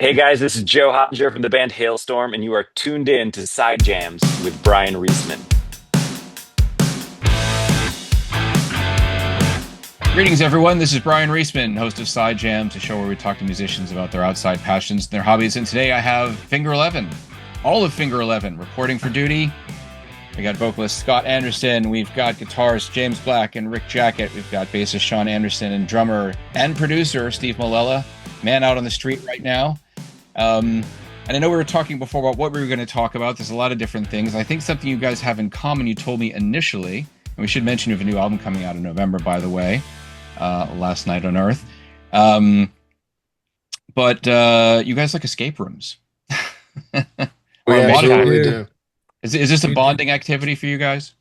Hey guys, this is Joe Hottinger from the band Hailstorm, and you are tuned in to Side Jams with Brian Reisman. Greetings, everyone. This is Brian Reisman, host of Side Jams, a show where we talk to musicians about their outside passions and their hobbies. And today I have Finger 11, all of Finger 11, reporting for duty. We got vocalist Scott Anderson. We've got guitarist James Black and Rick Jackett. We've got bassist Sean Anderson and drummer and producer Steve Molella, man out on the street right now. And I know we were talking before about what we were going to talk about. There's a lot of different things. I think something you guys have in common, you told me initially, and we should mention you have a new album coming out in November, by the way, Last Night on Earth. But you guys like escape rooms. We absolutely do. Is this a bonding activity for you guys?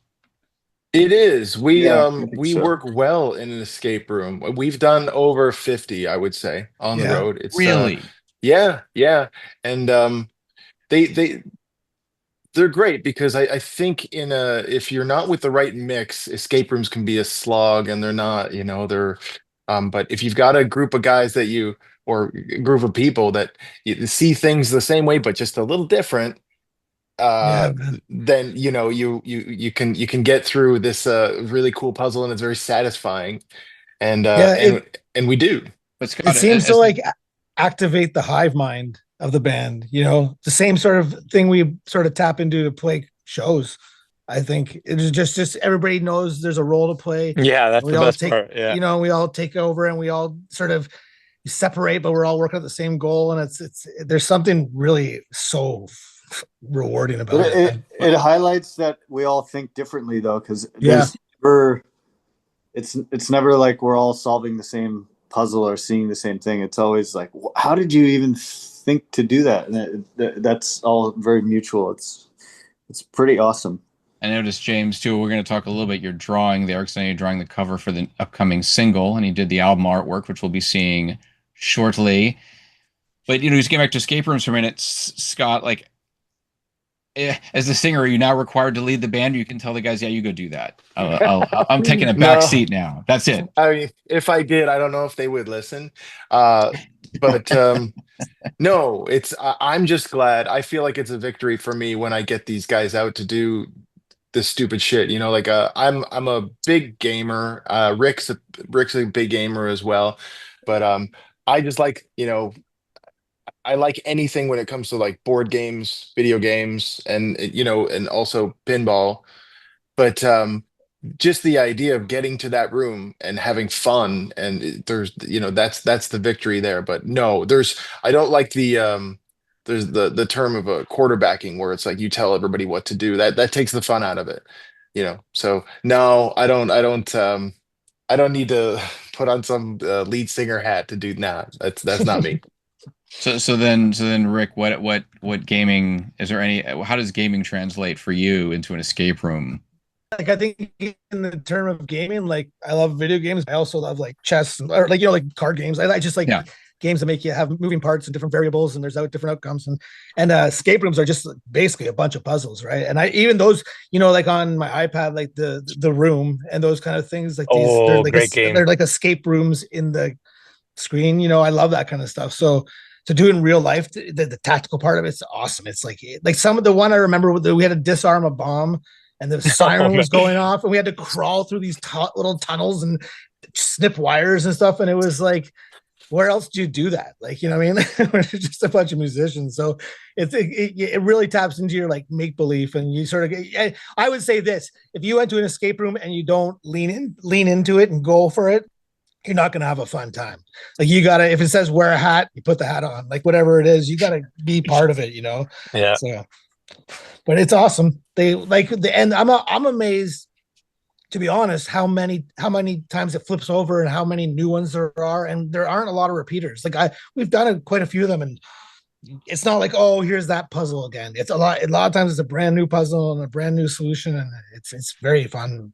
It is. We Yeah, I think we so. work well in an escape room. We've done over 50, I would say, on the Yeah. road. It's Really? yeah, yeah. And they they're great because I think if you're not with the right mix, escape rooms can be a slog and they're not, they're but if you've got a group of guys or a group of people that you see things the same way but just a little different, Yeah, uh man. then you can get through this really cool puzzle, and it's very satisfying, and uh Yeah, and and we do. But it Scott, seems to as the, like activate the hive mind of the band, the same sort of thing we sort of tap into to play shows. I think it's just everybody knows there's a role to play. Yeah, that's We the all best take, part. Yeah. we all take over and we all sort of separate, but we're all working at the same goal. And it's there's something really so rewarding But about it, it. it highlights that we all think differently though, because Yeah. there's never it's never like we're all solving the same puzzle or seeing the same thing. It's always like, how did you even think to do that? And that's all very mutual. It's pretty awesome. I noticed James too. We're going to talk a little bit your drawing there because I know you're drawing the cover for the upcoming single, and he did the album artwork, which we'll be seeing shortly. But just getting back to escape rooms for a minute, Scott. Like, as the singer, are you now required to lead the band? Or you can tell the guys, yeah, you go do that. I'm taking a back No, seat now. That's it. I mean, if I did, I don't know if they would listen. But no, I'm just glad. I feel like it's a victory for me when I get these guys out to do this stupid shit. Like I'm a big gamer. Rick's a big gamer as well. But I just like, I like anything when it comes to like board games, video games, and also pinball. But just the idea of getting to that room and having fun, and that's the victory there. But no, I don't like there's the term of a quarterbacking where it's like you tell everybody what to do. That takes the fun out of it. So no, I don't need to put on some lead singer hat to do that. That's not me. So then, Rick, what gaming is there any? How does gaming translate for you into an escape room? Like I think in the term of gaming, like I love video games. I also love like chess or like like card games. I just like Yeah. games that make you have moving parts and different variables and there's different outcomes and escape rooms are just basically a bunch of puzzles, right? And I even those like on my iPad, like the room and those kind of things, like these Oh, great game. they're like escape rooms in the screen. I love that kind of stuff. So to do in real life, the tactical part of it's awesome. It's like some of the one I remember we had to disarm a bomb and the Oh, siren man. was going off and we had to crawl through these little tunnels and snip wires and stuff. And it was like, where else do you do that? Like, what I mean? We're just a bunch of musicians. So it really taps into your like make believe. And you sort of I would say this, if you went to an escape room and you don't lean into it and go for it, you're not going to have a fun time. Like you got to, if it says wear a hat, you put the hat on, like whatever it is, you got to be part of it. Yeah. So, but it's awesome. They like the end. I'm amazed, to be honest, how many times it flips over and how many new ones there are, and there aren't a lot of repeaters. Like we've done quite a few of them, and it's not like, oh, here's that puzzle again. It's a lot of times it's a brand new puzzle and a brand new solution, and it's very fun.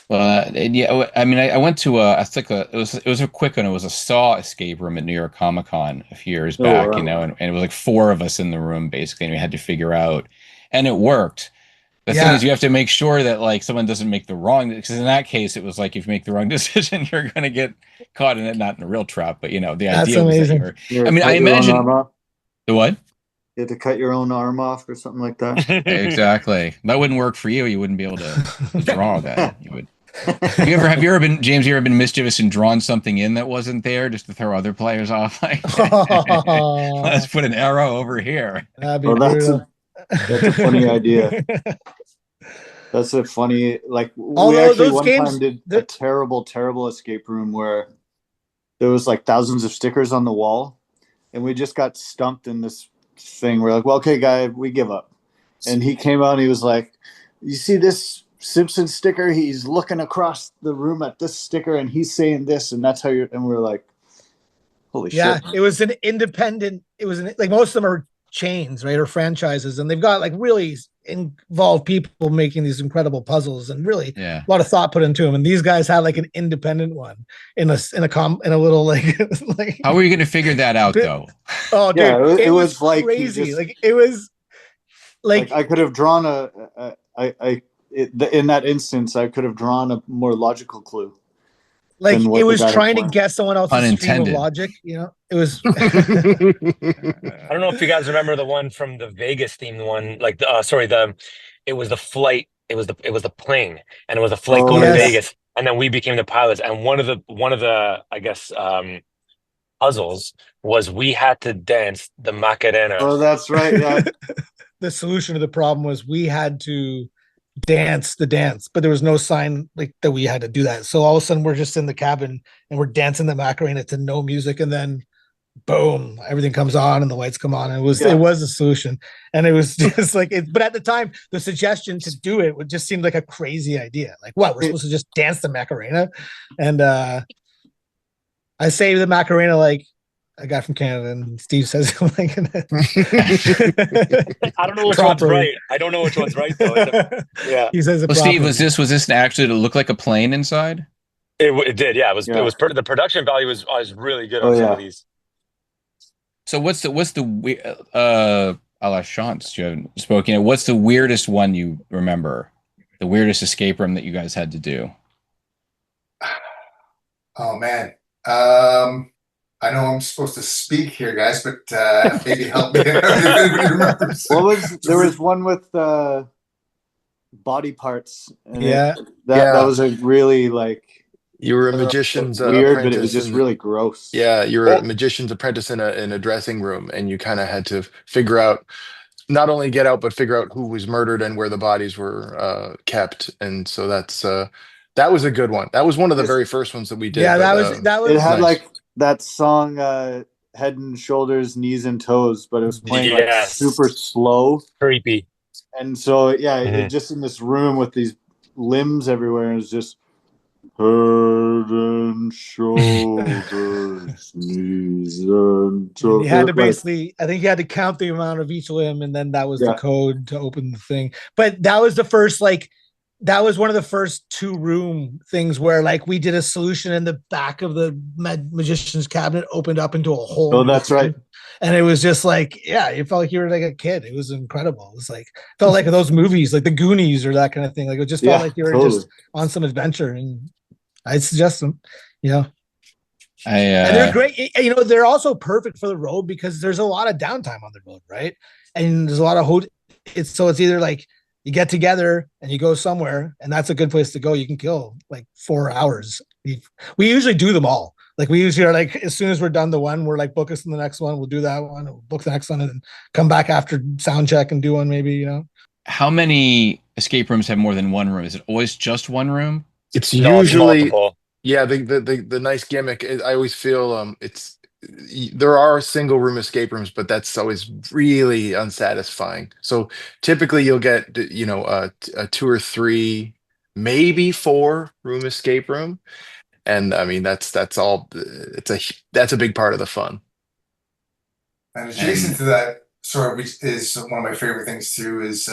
Well, yeah, I mean, I went to I think it was a quick one. It was a Saw escape room at New York Comic Con a few years Oh, back, wow. and it was like four of us in the room basically, and we had to figure out, and it worked. The thing is, you have to make sure that like someone doesn't make the wrong. Because in that case, it was like if you make the wrong decision, you're going to get caught in it, not in a real trap. But the That's idea was that amazing. you're. You I mean, I cut your own arm imagine off? the what? You had to cut your own arm off or something like that. Exactly. That wouldn't work for you. You wouldn't be able to draw that. You would. Have you ever been, James? You ever been mischievous and drawn something in that wasn't there just to throw other players off? Like, let's put an arrow over here. That'd be Well, brutal. that's a funny idea. That's a funny, like, Although we actually those one games, time did a terrible escape room where there was like thousands of stickers on the wall, and we just got stumped in this thing. We're like, well, okay, guy, we give up. And he came out and he was like, you see this Simpson sticker? He's looking across the room at this sticker and he's saying this, and that's how you're, and we're like, holy shit. Yeah, it was an independent, like most of them are chains, right? Or franchises, and they've got like really involved people making these incredible puzzles and really a lot of thought put into them. And these guys had like an independent one in a little like, like how are you going to figure that out though? Oh, dude, yeah, it was like crazy. Just, like it was like I could have drawn in that instance, I could have drawn a more logical clue. Like it was trying to guess someone else's stream of logic, It was. I don't know if you guys remember the one from the Vegas themed one, like it was the flight, it was the plane, and it was a flight going to Vegas, and then we became the pilots. And one of the I guess puzzles was we had to dance the Macarena. Oh, that's right. Yeah. The solution to the problem was we had to dance the dance, but there was no sign like that we had to do that. So all of a sudden we're just in the cabin and we're dancing the Macarena to no music, and then boom, everything comes on and the lights come on. And it was a solution, and it was just like it. But at the time, the suggestion to do it would just seem like a crazy idea. Like, what, we're supposed to just dance the Macarena? And I say the Macarena like a guy from Canada, and Steve says like I don't know which one's right. I don't know which one's right though. Yeah. He says it. Well, Steve, was this actually to look like a plane inside? It did, yeah. It was the production value was really good on some of these. So what's the a la Chance, you haven't spoken. What's the weirdest one you remember? The weirdest escape room that you guys had to do? Oh man. I know I'm supposed to speak here, guys, but maybe help me. There was one with body parts. And that was a really like. You were a magician's weird, apprentice, but it was just really gross. Yeah, you were a magician's apprentice in a dressing room, and you kind of had to figure out, not only get out, but figure out who was murdered and where the bodies were kept. And so that was a good one. That was one of the very first ones that we did. Yeah, that was. It had like that song, Head and Shoulders, Knees and Toes, but it was playing like super slow, creepy. And so it just in this room with these limbs everywhere, and it was just head and shoulders, knees and toes. You had to basically, I think you had to count the amount of each limb, and then that was the code to open the thing. But that was the first, like, that was one of the first 2-room things where like we did a solution in the back of the magician's cabinet, opened up into a hole. Oh, that's right. And it was just like, you felt like you were like a kid. It was incredible. It was like, felt like those movies, like the Goonies or that kind of thing. Like it just felt like you were just on some adventure. And I suggest them, and they're great. They're also perfect for the road because there's a lot of downtime on the road, right? And there's a lot of it's either like you get together and you go somewhere, and that's a good place to go. You can kill like 4 hours. We usually do them all. Like we usually are like, as soon as we're done the one, we're like, book us in the next one. We'll do that one. We'll book the next one and then come back after sound check and do one maybe, How many escape rooms have more than one room? Is it always just one room? It's usually multiple. Yeah. The nice gimmick is, I always feel there are single room escape rooms, but that's always really unsatisfying. So typically you'll get a 2 or 3, maybe 4-room escape room. And I mean, that's all. That's a big part of the fun. And adjacent to that, which is one of my favorite things too, is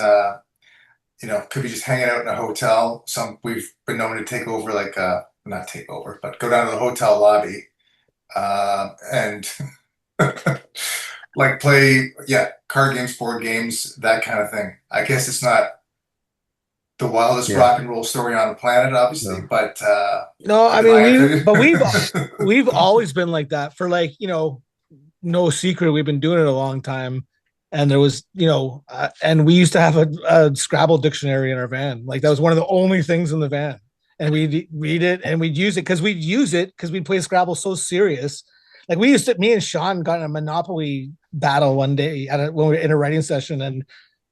could be just hanging out in a hotel. We've been known to take over, like not take over, but go down to the hotel lobby, and like play card games, board games, that kind of thing. I guess it's not the wildest rock and roll story on the planet, obviously. But no, I in mean my opinion- we've always been like that for like, no secret. We've been doing it a long time. And there was, and we used to have a Scrabble dictionary in our van. Like that was one of the only things in the van. And we'd read it and we'd use it because we'd play Scrabble so serious. Like me and Sean got in a Monopoly battle one day when we were in a writing session and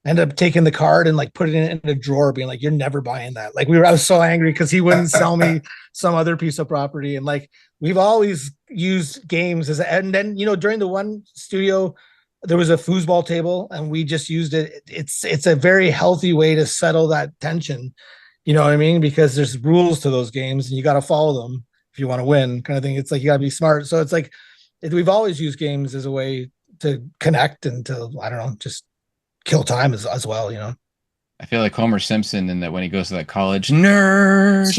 ended up taking the card and like putting it in a drawer, being like, "You're never buying that." Like I was so angry because he wouldn't sell me some other piece of property. And like we've always used games and then during the one studio there was a foosball table and we just used it. It's a very healthy way to settle that tension. You know what I mean? Because there's rules to those games and you got to follow them if you want to win, kind of thing. It's like you got to be smart. So it's like we've always used games as a way to connect and to, I don't know, just kill time as well. I feel like Homer Simpson in that when he goes to that college, nerds.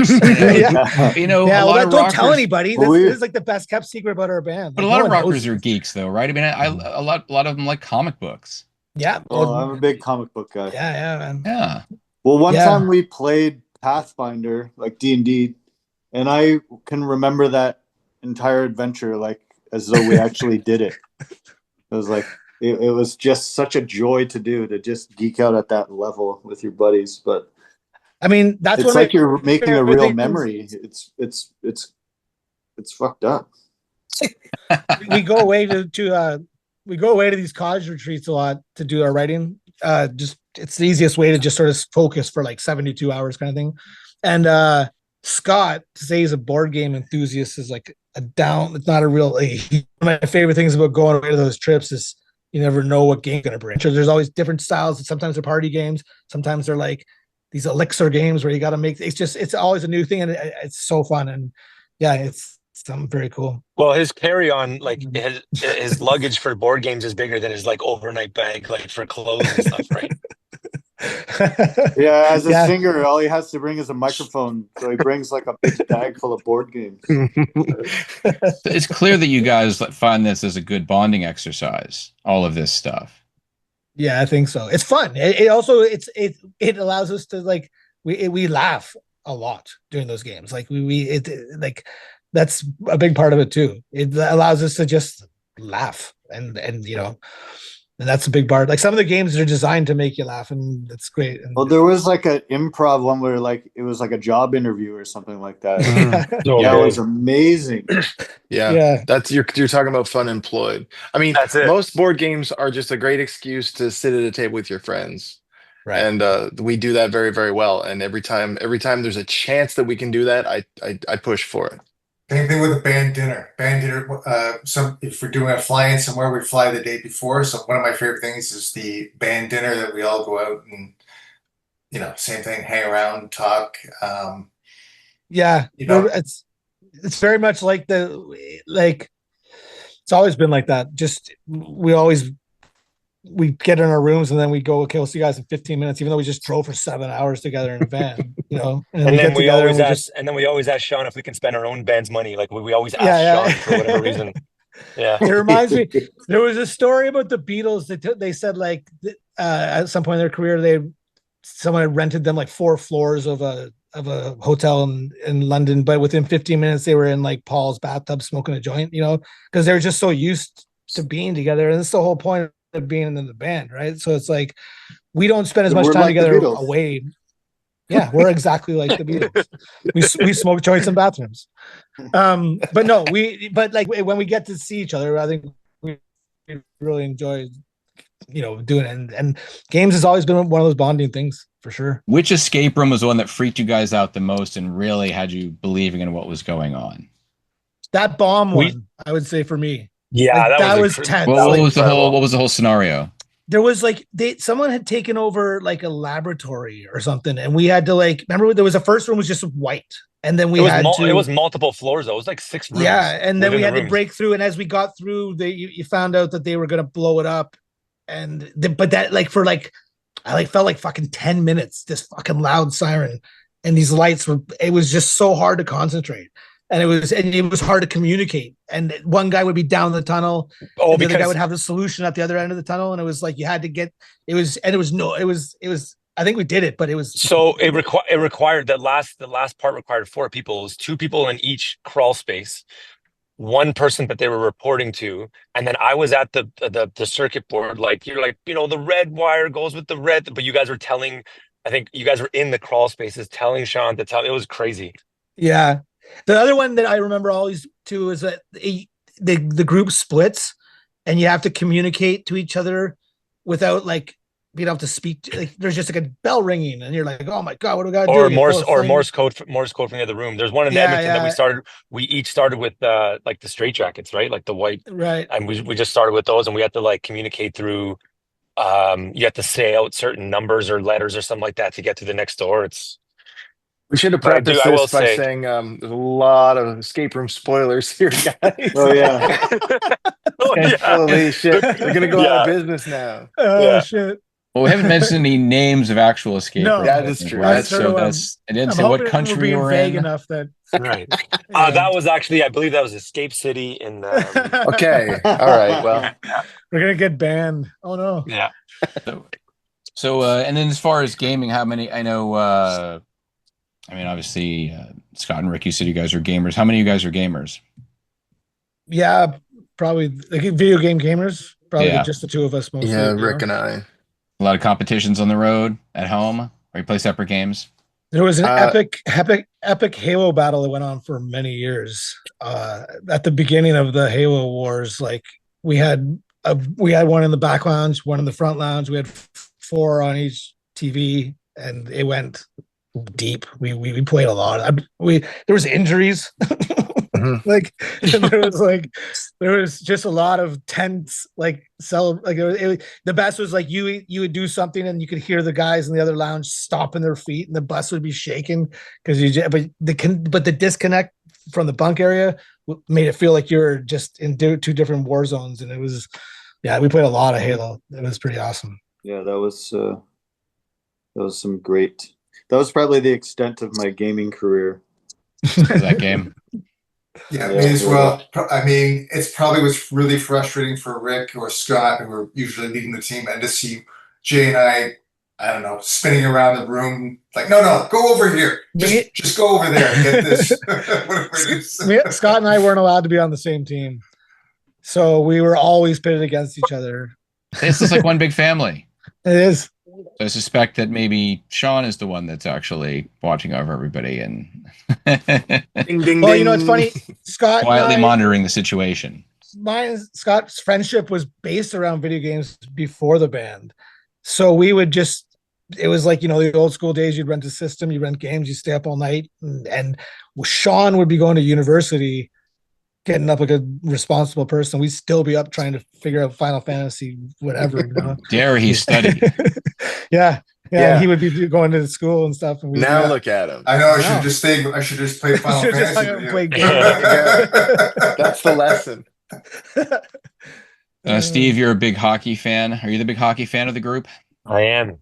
Don't tell anybody. This is like the best kept secret about our band. But a lot of rockers are geeks, though, right? I mean, a lot of them like comic books. Yeah. Well, I'm a big comic book guy. Yeah, man. Yeah. Well, one time we played Pathfinder, like D&D, and I can remember that entire adventure like as though we actually did it. It was like it was just such a joy to do, to just geek out at that level with your buddies. But I mean, that's it's like you're making a real memory. It's fucked up. We go away to these college retreats a lot to do our writing. Just it's the easiest way to just sort of focus for like 72 hours kind of thing. And Scott, to say he's a board game enthusiast is like it's not a real one of my favorite things about going away to those trips is you never know what game's gonna bring. So there's always different styles. Sometimes they're party games, sometimes they're like these elixir games where you got to make it's always a new thing, and it's so fun. And yeah, it's something very cool. Well, his carry-on, like his luggage for board games is bigger than his like overnight bag, like for clothes and stuff, right? Yeah, as a singer, all he has to bring is a microphone, so he brings like a big bag full of board games. It's clear that you guys find this as a good bonding exercise, all of this stuff. Yeah, I think so. It's fun. It also it allows us to like we laugh a lot during those games. Like like that's a big part of it too. It allows us to just laugh and and that's a big part. Like some of the games are designed to make you laugh, and that's great. And, well, there was like an improv one where like it was like a job interview or something like that. Yeah, it was amazing. Yeah. That's you're talking about fun employed. I mean, most board games are just a great excuse to sit at a table with your friends. Right. And we do that very, very well. And every time there's a chance that we can do that, I push for it. Same thing with a band dinner. If we're doing a fly-in somewhere, we fly the day before. So one of my favorite things is the band dinner that we all go out and, same thing, hang around, talk. It's very much like it's always been like that. Just we get in our rooms and then we go, okay, we'll see you guys in 15 minutes, even though we just drove for 7 hours together in a van, and then we always ask Sean if we can spend our own band's money. Like we always ask Sean for whatever reason. Yeah. It reminds me, there was a story about the Beatles that they said like at some point in their career, someone had rented them like 4 floors of a hotel in London, but within 15 minutes they were in like Paul's bathtub smoking a joint, because they were just so used to being together. And that's the whole point of being in the band, right? So it's like we don't spend as much time together away. Yeah, we're exactly like the Beatles. We smoke joints in bathrooms. But when we get to see each other, I think we really enjoy doing it. And games has always been one of those bonding things for sure. Which escape room was the one that freaked you guys out the most and really had you believing in what was going on? That bomb one, I would say for me. Yeah, that was tense. What was the whole scenario? There was like someone had taken over like a laboratory or something, and we had to remember there was the first room was just white, and then it was multiple floors though. It was like 6 rooms. Yeah, and then we had to break through, and as we got through, you found out that they were going to blow it up, but that I felt like fucking 10 minutes, this fucking loud siren, and these lights it was just so hard to concentrate. And it was hard to communicate. And one guy would be down the tunnel. The other guy would have the solution at the other end of the tunnel. And it was like you had to get. It was I think we did it, but it was So it required the last part required 4 people. It was 2 people in each crawl space, 1 person that they were reporting to, and then I was at the circuit board. Like you're like, the red wire goes with the red, but you guys were telling. I think you guys were in the crawl spaces telling Sean to tell. It was crazy. Yeah. The other one that I remember always too is that the group splits, and you have to communicate to each other without like being able to speak. Like there's just like a bell ringing, and you're like, "Oh my god, what do we got to do?" Or You pull a thing. Morse code from the other room. There's one in Yeah, Edmonton that yeah. we started. We each started with like the straight jackets, right? Like the white, Right. and we just started with those, and we had to like communicate through. You have to say out certain numbers or letters or something like that to get to the next door. We should have But I prefaced will this by say- saying there's a lot of escape room spoilers here, guys. Oh yeah. Oh, yeah. Holy shit. They're going to go out of business now. Oh Yeah. shit. Well, we haven't mentioned any names of actual escape No. rooms. Yeah, that's true. Right? That's So true. that's. I didn't I'm say what hoping we're country being we're vague in. enough that Right. That was actually, I believe that was Escape City in. Okay. All right. Well, we're gonna get banned. Oh no. Yeah. So, and then as far as gaming, how many? I know. I mean, obviously, Scott and Rick, you said you guys are gamers. How many of you guys are gamers? Yeah, probably like video game gamers. Probably Yeah. just the 2 of us mostly. yeah, you know? Rick and I. A lot of competitions on the road, at home, or you play separate games? There was an Uh, epic Halo battle that went on for many years. At the beginning of the Halo wars, like we had one in the back lounge, one in the front lounge. We had 4 on each TV, and it went deep. We played a lot. There was injuries. Mhm. Like there was just a lot of tense the best was like you would do something and you could hear the guys in the other lounge stomping their feet and the bus would be shaking because but the disconnect from the bunk area made it feel like you were just in 2 different war zones, and it was we played a lot of Halo. It was pretty awesome. Yeah, that was some great. That was probably the extent of my gaming career. That game. Yeah, Yeah, me as yeah. well. I mean, it's probably what's really frustrating for Rick or Scott, who are usually leading the team, and to see Jay and I don't know, spinning around the room, like, no, go over here. Just go over there and get this. Whatever it is. Scott and I weren't allowed to be on the same team, so we were always pitted against each other. It's just like one big family. It is. I suspect that maybe Sean is the one that's actually watching over everybody and Ding, ding, Well, ding. it's funny. Scott quietly and I, monitoring the situation. Scott's friendship was based around video games before the band. So we would it was like, the old school days, you'd rent a system, you rent games, you stay up all night. And Sean would be going to university, getting up like a responsible person. We'd still be up trying to figure out Final Fantasy, whatever. Dare he study? Yeah. Yeah. He would be going to school and stuff. And Now look at him. I know. I No. should just play Final Should've just Fantasy. hung out and with played you. games. That's the lesson. Steve, you're a big hockey fan. Are you the big hockey fan of the group? I am.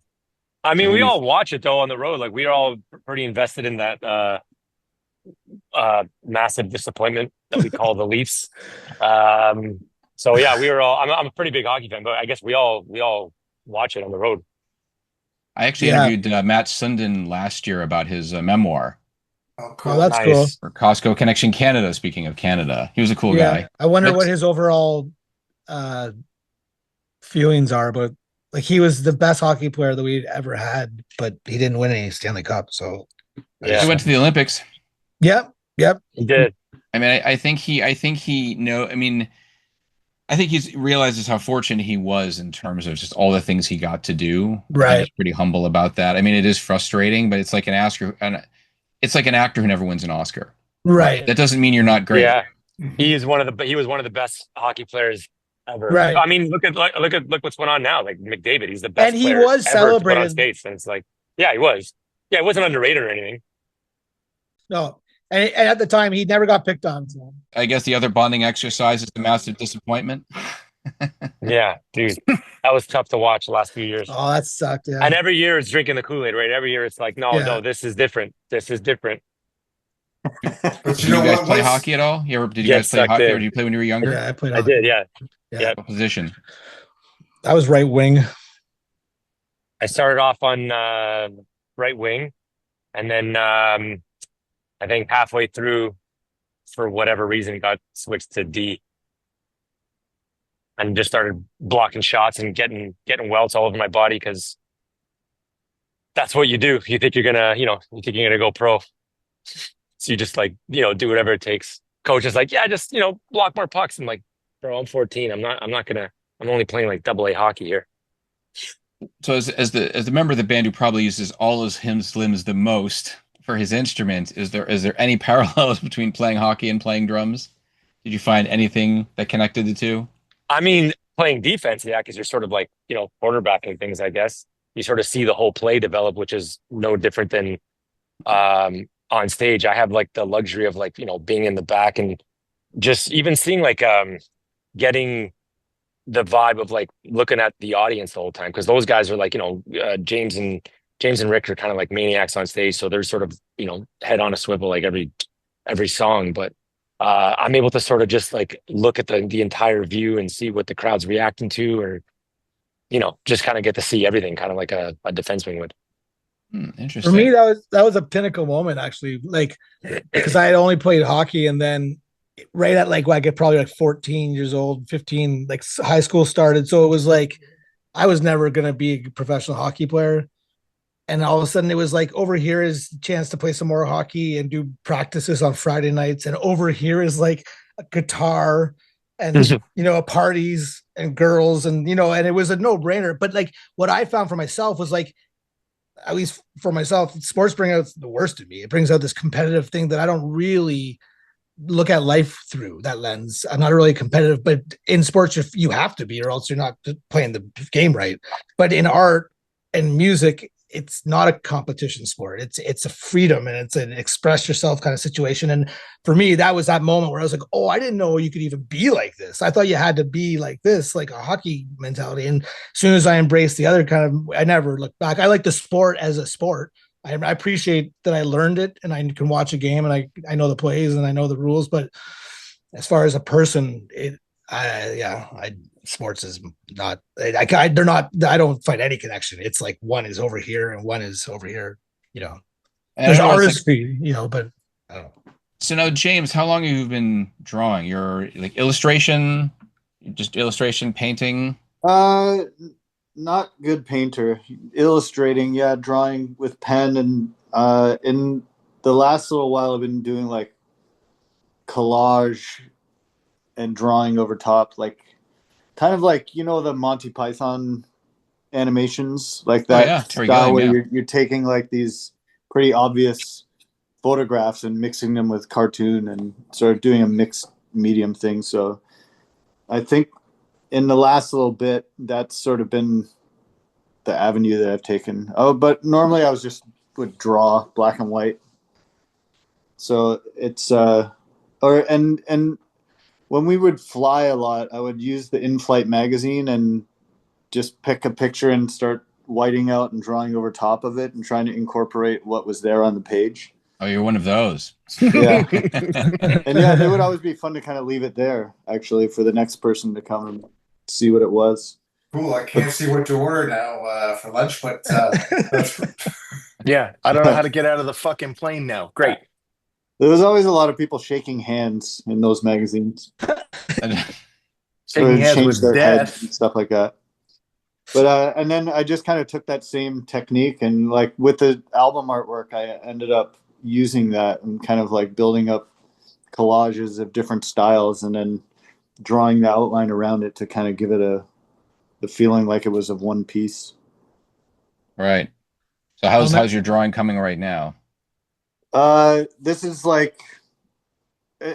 I mean, we all watch it though on the road. Like we're all pretty invested in that massive disappointment that we call the Leafs. So yeah, we were all. I'm a pretty big hockey fan, but I guess we all watch it on the road. I actually interviewed Matt Sundin last year about his memoir Oh, cool. Oh, that's Nice. cool. for Costco Connection Canada. Speaking of Canada, he was a cool guy. I wonder But- what his overall feelings are, but like he was the best hockey player that we'd ever had, but he didn't win any Stanley Cup. So Yeah, He went to the Olympics. yep. he did. I mean, I think he's realizes how fortunate he was in terms of just all the things he got to do. Right. He's pretty humble about that. I mean, it is frustrating, but it's like an actor who never wins an Oscar. Right. That doesn't mean you're not great. Yeah, he was one of the best hockey players ever. Right. I mean, look what's going on now. Like McDavid, he's the best. And he player was ever to put on celebrated. skates, and it's like, yeah, he was. Yeah, he wasn't underrated or anything. No. And at the time he never got picked on. So. I guess the other bonding exercise is the massive disappointment. Yeah, dude, that was tough to watch the last few years. Oh, that sucked. Yeah. And every year it's drinking the Kool-Aid, right? Every year it's like, no, Yeah. this is different. This is different. But Did you you know guys what? play Once- hockey at all? Did you Yes, guys play I hockey, did. or did you play when you were younger? Yeah, I played. I did, yeah. What position? I was right wing. I started off on right wing, and then I think halfway through, for whatever reason, got switched to D and just started blocking shots and getting welts all over my body because that's what you do. You think you're gonna, you think you're gonna go pro, so you just like, do whatever it takes. Coach is like, yeah, just block more pucks. I'm like, bro, I'm 14. I'm not gonna. I'm only playing like double A hockey here. So as the member of the band who probably uses all his limbs the most for his instrument, is there any parallels between playing hockey and playing drums? Did you find anything that connected the two? I mean, playing defense, yeah, because you're sort of like, quarterbacking things, I guess. You sort of see the whole play develop, which is no different than on stage. I have like the luxury of like, being in the back and just even seeing like getting the vibe of like looking at the audience the whole time. Because those guys are like, James and Rick are kind of like maniacs on stage. So they're sort of, head on a swivel like every song. But I'm able to sort of just like look at the entire view and see what the crowd's reacting to, or just kind of get to see everything, kind of like a defenseman would. Interesting. For me, that was a pinnacle moment, actually. Like, because I had only played hockey, and then right at like I get probably like 14 years old, 15, like high school started. So it was like I was never gonna be a professional hockey player. And all of a sudden it was like, over here is a chance to play some more hockey and do practices on Friday nights. And over here is like a guitar and, parties and girls and, and it was a no brainer. But like what I found for myself was like, at least for myself, sports bring out the worst of me. It brings out this competitive thing that I don't really look at life through that lens. I'm not really competitive, but in sports, you have to be, or else you're not playing the game right. But in art and music, it's not a competition sport. It's a freedom and it's an express yourself kind of situation. And for me, that was that moment where I was like, oh, I didn't know you could even be like this. I thought you had to be like this, like a hockey mentality. And as soon as I embraced the other kind of, I never looked back. I like the sport as a sport. I appreciate that I learned it and I can watch a game and I know the plays and I know the rules. But as far as a person, sports is not. They're not. I don't find any connection. It's like one is over here and one is over here. There's artistry, but I don't know. So now, James, how long have you been drawing? You're like illustration, just illustration, painting? Not good painter. Illustrating, yeah, drawing with pen, and in the last little while I've been doing like collage and drawing over top, like kind of like the Monty Python animations, like that style where you're taking like these pretty obvious photographs and mixing them with cartoon and sort of doing a mixed medium thing. So I think in the last little bit, that's sort of been the avenue that I've taken. Oh, but normally I would draw black and white. So it's and when we would fly a lot, I would use the in-flight magazine and just pick a picture and start whiting out and drawing over top of it and trying to incorporate what was there on the page. Oh, you're one of those. Yeah. And yeah, it would always be fun to kind of leave it there, actually, for the next person to come and see what it was. Cool. I can't see what to order now for lunch, but yeah, I don't know how to get out of the fucking plane now. Great. There was always a lot of people shaking hands in those magazines. Shaking hands with death and stuff like that. But and then I just kind of took that same technique and like with the album artwork, I ended up using that and kind of like building up collages of different styles and then drawing the outline around it to kind of give it the feeling like it was of one piece. Right. So how's your drawing coming right now? This is like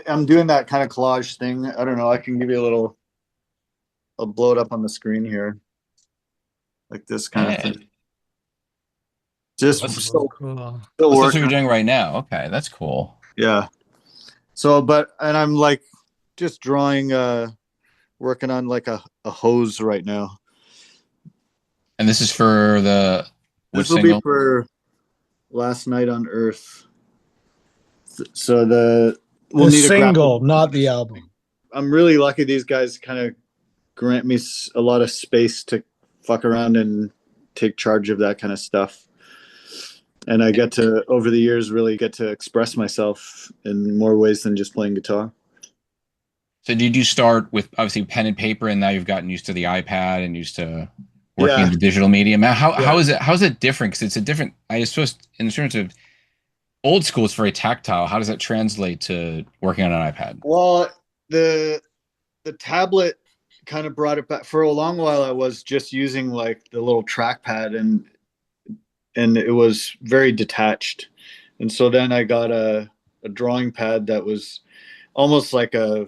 I'm doing that kind of collage thing. I don't know. I can give you I'll blow it up on the screen here. Like this kind of thing. Just so cool. That's what you're doing right now. Okay, that's cool. Yeah. So, and I'm like just drawing, working on like a hose right now. And this is for this will be for Last Night on Earth. So we'll need single, not the album. I'm really lucky. These guys kind of grant me a lot of space to fuck around and take charge of that kind of stuff. And I get to, over the years, really get to express myself in more ways than just playing guitar. So did you start with obviously pen and paper, and now you've gotten used to the iPad and used to working Yeah. in the digital medium? How is it different? Because it's a different, I suppose, in terms of old school, it's very tactile. How does that translate to working on an iPad? Well, the tablet kind of brought it back. For a long while, I was just using like the little trackpad, and it was very detached. And so then I got a drawing pad that was almost like a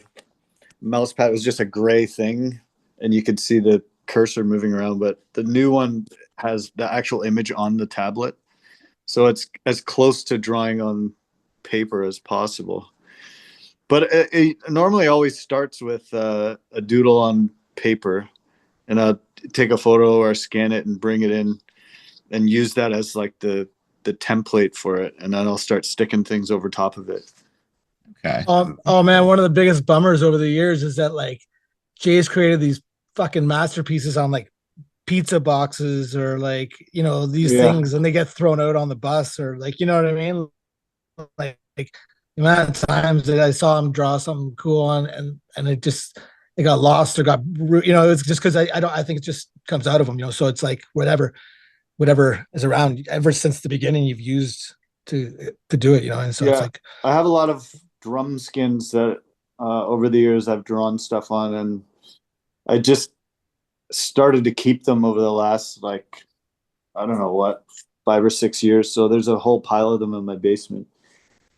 mouse pad. It was just a gray thing, and you could see the cursor moving around. But the new one has the actual image on the tablet, so it's as close to drawing on paper as possible. But it normally always starts with a doodle on paper, and I'll take a photo or scan it and bring it in and use that as like the template for it, and then I'll start sticking things over top of it. Okay. Oh man, one of the biggest bummers over the years is that like Jay's created these fucking masterpieces on like pizza boxes or like, you know, these things, and they get thrown out on the bus, or like, you know what I mean? Like the amount of times that I saw him draw something cool on, and it got lost or got, you know, it's just because I think it just comes out of him, you know. So it's like whatever is around ever since the beginning you've used to do it, you know. And so it's like I have a lot of drum skins that over the years I've drawn stuff on, and I just started to keep them over the last, like, I don't know what, 5 or 6 years. So there's a whole pile of them in my basement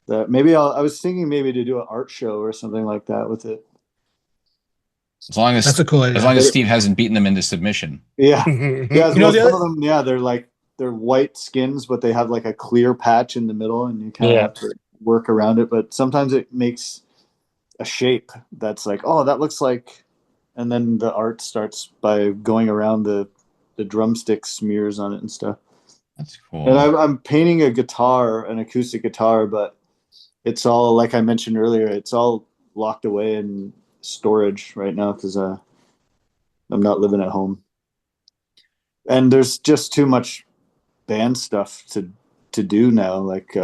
that maybe I was thinking maybe to do an art show or something like that with it. As long as that's a cool idea. As long as Steve hasn't beaten them into submission. Yeah. Yeah. You know, some of them, they're white skins, but they have like a clear patch in the middle, and you kind of have to work around it. But sometimes it makes a shape that's like, oh, that looks like, and then the art starts by going around the drumstick smears on it and stuff. That's cool. And I'm painting a guitar, an acoustic guitar, but it's all, like I mentioned earlier, it's all locked away in storage right now because I'm not living at home. And there's just too much band stuff to do now, like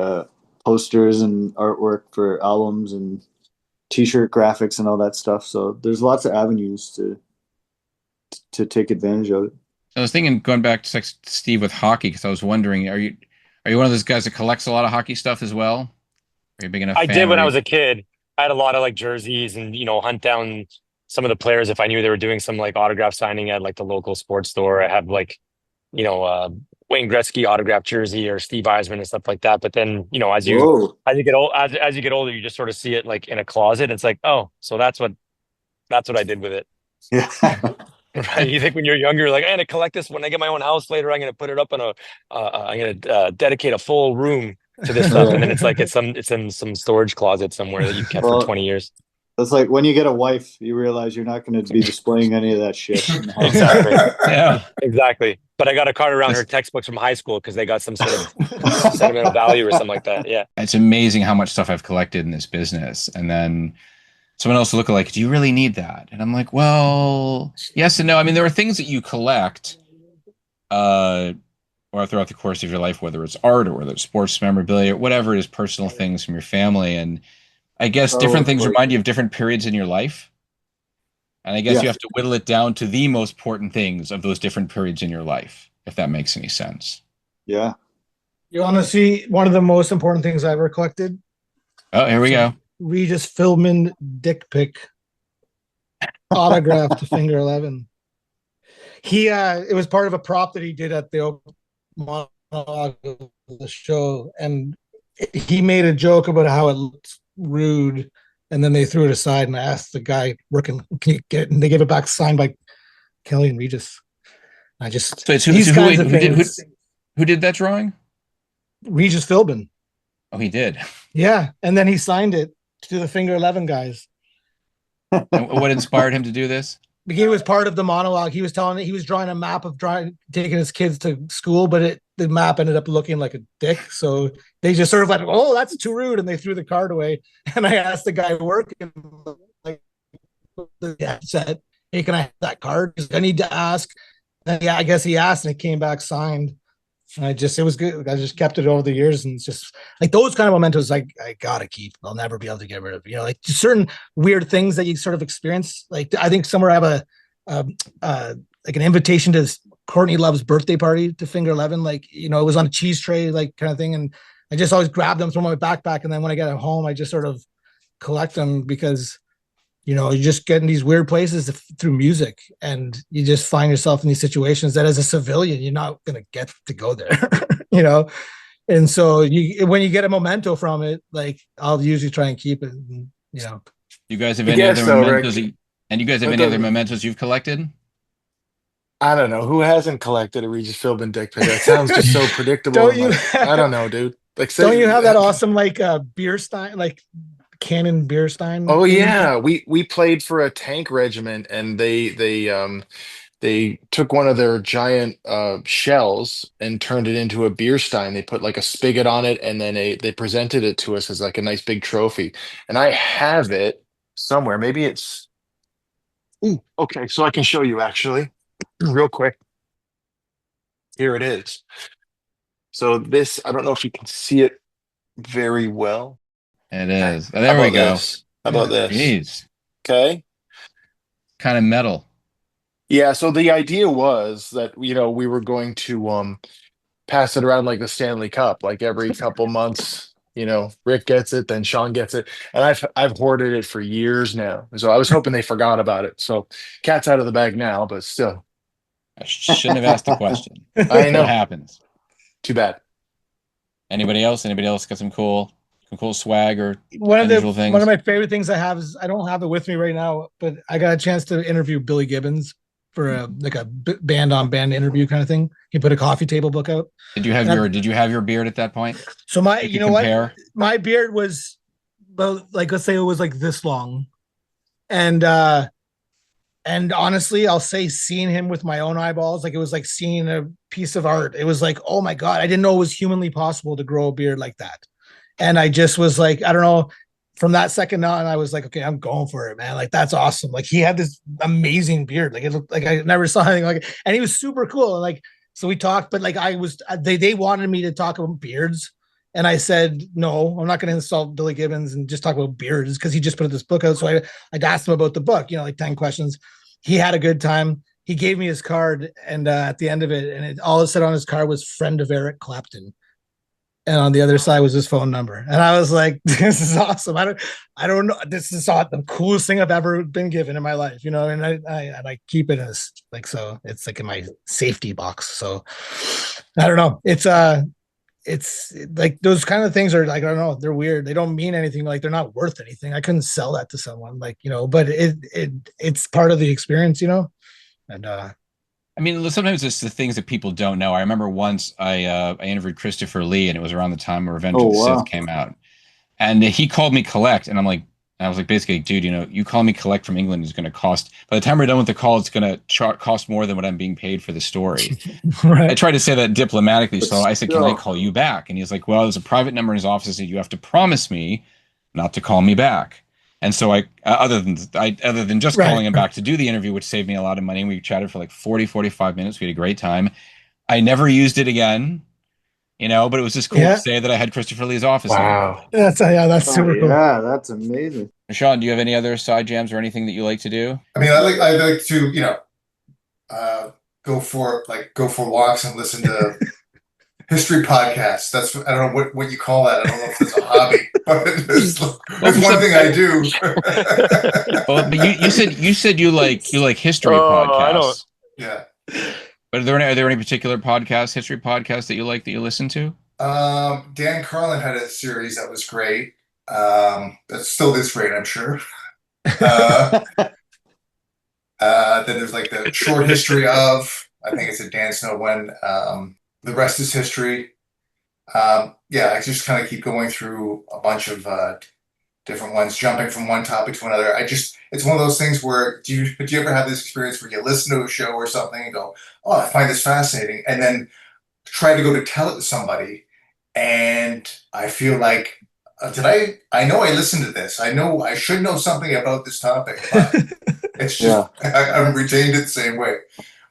posters and artwork for albums and t-shirt graphics and all that stuff. So there's lots of avenues to take advantage of it. I was thinking, going back to Steve with hockey, because I was wondering, are you one of those guys that collects a lot of hockey stuff as well? Are you big enough? I did when I was a kid. I had a lot of like jerseys and, you know, hunt down some of the players if I knew they were doing some like autograph signing at like the local sports store. I have like, you know, Wayne Gretzky autograph jersey or Steve Eisman and stuff like that. But then, you know, as you get old, as you get older, you just sort of see it like in a closet. It's like, oh, so that's what I did with it. Yeah. Right. You think when you're younger, you're like, I'm gonna collect this when I get my own house later. I'm gonna put it up on I'm gonna dedicate a full room to this stuff, and then it's like it's in some storage closet somewhere that you've kept for 20 years. That's like when you get a wife, you realize you're not going to be displaying any of that shit. Exactly. Yeah, exactly. But I got a card around her textbooks from high school because they got some sort of sentimental value or something like that. Yeah. It's amazing how much stuff I've collected in this business. And then someone else will look like, do you really need that? And I'm like, well, yes and no. I mean, there are things that you collect or throughout the course of your life, whether it's art or whether it's sports memorabilia or whatever it is, personal things from your family. And I guess different things remind you of different periods in your life. And I guess you have to whittle it down to the most important things of those different periods in your life, if that makes any sense. Yeah. You want to see one of the most important things I ever collected? Oh, here we go. Regis Philbin dick pic autograph to Finger 11. It was part of a prop that he did at the monologue of the show, and he made a joke about how it looked rude, and then they threw it aside, and I asked the guy working, can you get it? And they gave it back signed by Kelly and Regis. I just who did that drawing? Regis Philbin. Oh, he did. Yeah, and then he signed it to the Finger 11 guys. And what inspired him to do this? He was part of the monologue. He was drawing a map of taking his kids to school, but the map ended up looking like a dick. So they just sort of like, oh, that's too rude, and they threw the card away. And I asked the guy working, like, said, hey, can I have that card? I need to ask Yeah, I guess he asked and it came back signed. And it was good. I just kept it over the years, and it's just like those kind of mementos. I gotta keep. I'll never be able to get rid of. Like certain weird things that you sort of experience. Like I think somewhere I have like an invitation to Courtney Love's birthday party to Finger 11. Like it was on a cheese tray, like kind of thing, and I just always grab them, throw them in my backpack, and then when I get home, I just sort of collect them because you just get in these weird places through music, and you just find yourself in these situations that as a civilian you're not going to get to go there. And so when you get a memento from it, like I'll usually try and keep it. You guys have any other mementos and you guys have any other mementos you've collected? I don't know who hasn't collected a Regis Philbin dick pic. That sounds just so predictable. I don't know, dude. Like, don't you have that awesome like beer stein, like Cannon beer stein? Oh yeah, we played for a tank regiment, and they took one of their giant shells and turned it into a beer stein. They put like a spigot on it, and then they presented it to us as like a nice big trophy. And I have it somewhere. Maybe it's. Ooh, okay, so I can show you actually, real quick. Here it is. So this, I don't know if you can see it very well. It is. There we go. How about this? Jeez. Okay. Kind of metal. Yeah, so the idea was that we were going to pass it around like the Stanley Cup, like every couple months. Rick gets it, then Sean gets it, and I've hoarded it for years now. So I was hoping they forgot about it. So cat's out of the bag now, but still. I shouldn't have asked the question. I know. What happens? Too bad. Anybody else? Anybody else got some cool swag or one of things? One of my favorite things I have is, I don't have it with me right now, but I got a chance to interview Billy Gibbons for a band on band interview kind of thing. He put a coffee table book out. Did you have your beard at that point? So what? My beard was, well, like, let's say it was like this long. And honestly, I'll say seeing him with my own eyeballs, like it was like seeing a piece of art. It was like, oh my God, I didn't know it was humanly possible to grow a beard like that. And I just was like, I don't know, from that second on, I was like, okay, I'm going for it, man. Like, that's awesome. Like, he had this amazing beard. Like, it looked like I never saw anything like it. And he was super cool. And like, so we talked, but like they wanted me to talk about beards. And I said, no, I'm not going to insult Billy Gibbons and just talk about beards, because he just put this book out. So I asked him about the book, like 10 questions. He had a good time. He gave me his card, and at the end of it, and all it said on his card was "friend of Eric Clapton," and on the other side was his phone number. And I was like, "This is awesome. I don't know. This is the coolest thing I've ever been given in my life, And I keep it as like, so it's like in my safety box. So I don't know. It's like those kind of things are like, I don't know, they're weird. They don't mean anything. Like, they're not worth anything. I couldn't sell that to someone, like, but it's part of the experience, and I mean, sometimes it's the things that people don't know. I remember once I interviewed Christopher Lee, and it was around the time where Revenge of the Sith came out, and he called me Collect, and I was like, basically, dude, you call me Collect from England is going to cost, by the time we're done with the call, it's going to cost more than what I'm being paid for the story. Right. I tried to say that diplomatically, so I said, can I call you back? And he's like, well, there's a private number in his office that you have to promise me not to call me back. And so other than just calling him back to do the interview, which saved me a lot of money, we chatted for like 45 minutes. We had a great time. I never used it again. But it was just cool to say that I had Christopher Lee's office. Wow. That's super cool. Yeah, that's amazing. Sean, do you have any other side jams or anything that you like to do? I mean, I like to, go for walks and listen to history podcasts. I don't know what you call that. I don't know if it's a hobby, but it's one thing I do. Well, but you said you like history podcasts. I don't. Yeah. But are there any particular history podcasts that you listen to? Dan Carlin had a series that was great. That still is great, I'm sure. Then there's like the short history of, I think it's a Dan Snow one. The rest is history. I just kind of keep going through a bunch of different ones, jumping from one topic to another. It's one of those things where, do you ever have this experience where you listen to a show or something and go, oh, I find this fascinating, and then try to go to tell it to somebody, and I feel like, I know I listened to this. I know I should know something about this topic, but it's just, I haven't retained it the same way.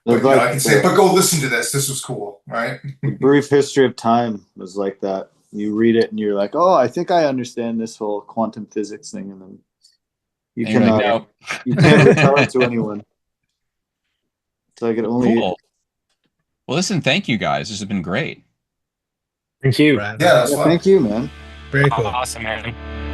But you know, I can say, the but go listen to this. This was cool, right? brief history of time was like that. You read it and you're like, oh, I think I understand this whole quantum physics thing, and then you And you're can like, no. you can't retell it to anyone. So I can only Cool. Well, listen, thank you guys. This has been great. Thank you. Brad. Yeah, that's fun. thank you, man. Very cool. Awesome, man.